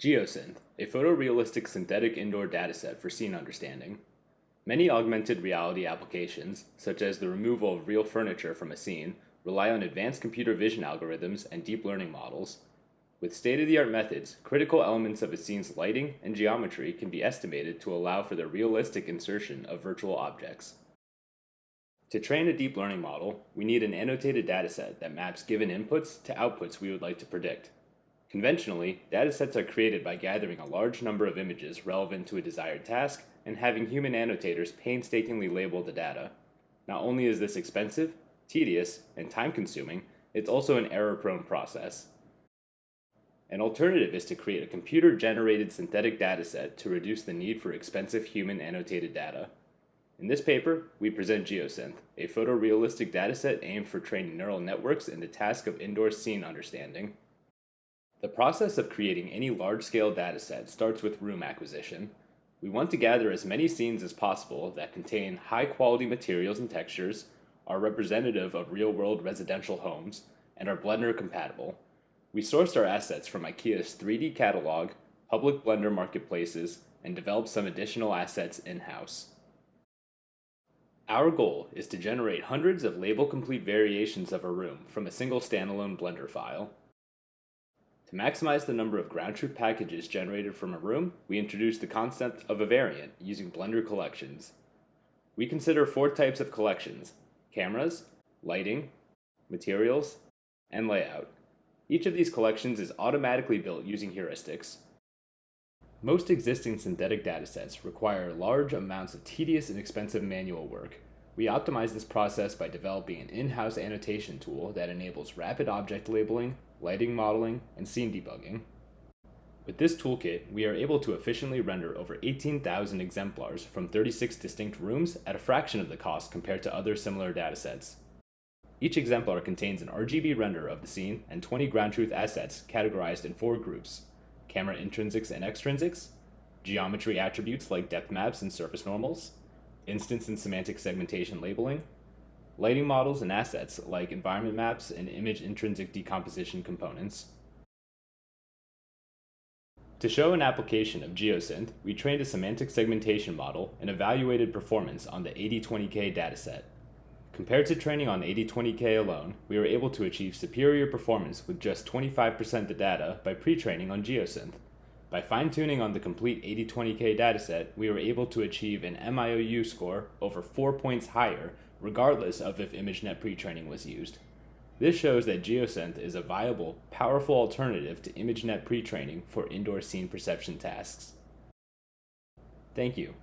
GeoSynth, a photorealistic synthetic indoor dataset for scene understanding. Many augmented reality applications, such as the removal of real furniture from a scene, rely on advanced computer vision algorithms and deep learning models. With state-of-the-art methods, critical elements of a scene's lighting and geometry can be estimated to allow for the realistic insertion of virtual objects. To train a deep learning model, we need an annotated dataset that maps given inputs to outputs we would like to predict. Conventionally, datasets are created by gathering a large number of images relevant to a desired task and having human annotators painstakingly label the data. Not only is this expensive, tedious, and time-consuming, it's also an error-prone process. An alternative is to create a computer-generated synthetic dataset to reduce the need for expensive human annotated data. In this paper, we present GeoSynth, a photorealistic dataset aimed for training neural networks in the task of indoor scene understanding. The process of creating any large-scale dataset starts with room acquisition. We want to gather as many scenes as possible that contain high-quality materials and textures, are representative of real-world residential homes, and are Blender compatible. We sourced our assets from IKEA's 3D catalog, public Blender marketplaces, and developed some additional assets in-house. Our goal is to generate hundreds of label-complete variations of a room from a single standalone Blender file. To maximize the number of ground truth packages generated from a room, we introduced the concept of a variant using Blender collections. We consider 4 types of collections: cameras, lighting, materials, and layout. Each of these collections is automatically built using heuristics. Most existing synthetic datasets require large amounts of tedious and expensive manual work. We optimize this process by developing an in-house annotation tool that enables rapid object labeling, lighting modeling, and scene debugging. With this toolkit, we are able to efficiently render over 18,000 exemplars from 36 distinct rooms at a fraction of the cost compared to other similar datasets. Each exemplar contains an RGB render of the scene and 20 ground truth assets categorized in 4 groups: camera intrinsics and extrinsics, geometry attributes like depth maps and surface normals, instance and semantic segmentation labeling, lighting models and assets like environment maps and image intrinsic decomposition components. To show an application of GeoSynth, we trained a semantic segmentation model and evaluated performance on the 8020K dataset. Compared to training on 8020K alone, we were able to achieve superior performance with just 25% the data by pre-training on GeoSynth. By fine-tuning on the complete 8020K dataset, we were able to achieve an MIOU score over 4 points higher, regardless of if ImageNet pre-training was used. This shows that GeoSynth is a viable, powerful alternative to ImageNet pre-training for indoor scene perception tasks. Thank you.